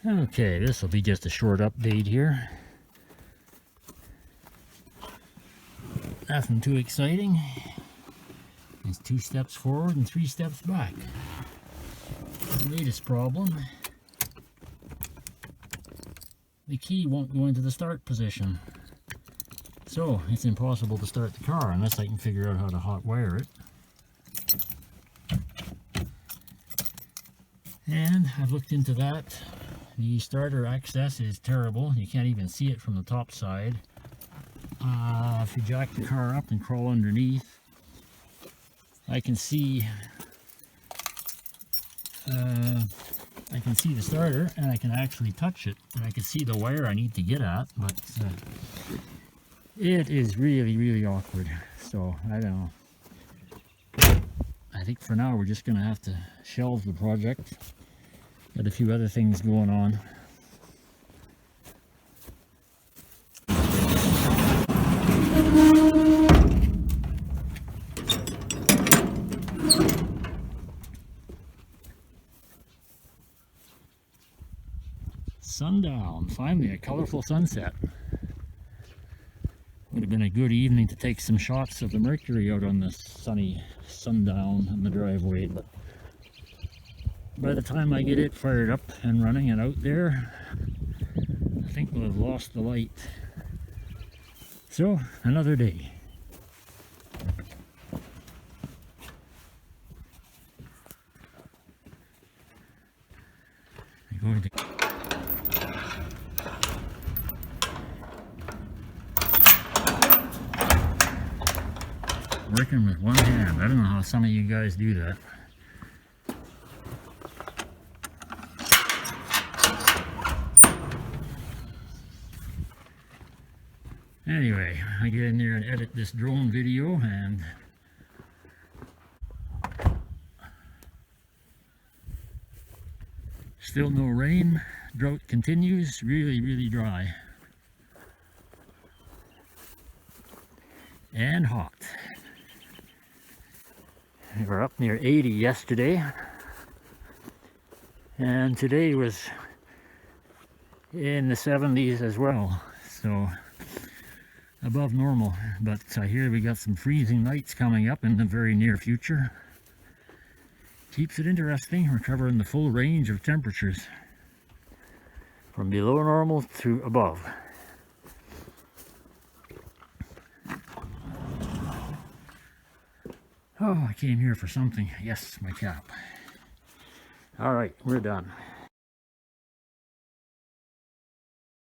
Okay, this will be just a short update here. Nothing too exciting. It's 2 steps forward and 3 steps back. The latest problem, the key won't go into the start position. So it's impossible to start the car unless I can figure out how to hot wire it. And I've looked into that. The starter access is terrible. You can't even see it from the top side. If you jack the car up and crawl underneath, I can see the starter, and I can actually touch it, and I can see the wire I need to get at, but it is really awkward. So I don't know. I think for now we're just going to have to shelve the project. Got a few other things going on. Sundown, finally a colorful sunset. Would have been a good evening to take some shots of the Mercury out on this sunny sundown in the driveway, but by the time I get it fired up and running and out there, I think we'll have lost the light. So, another day. I'm going to working with one hand. I don't know how some of you guys do that. Anyway, I get in there and edit this drone video, and still no rain. Drought continues. Really dry. And hot. We were up near 80 yesterday, and today was in the 70s as well, so above normal. But I hear we got some freezing nights coming up in the very near future. Keeps it interesting. We're covering the full range of temperatures from below normal to above. Oh, I came here for something. Yes, my cap. All right, we're done.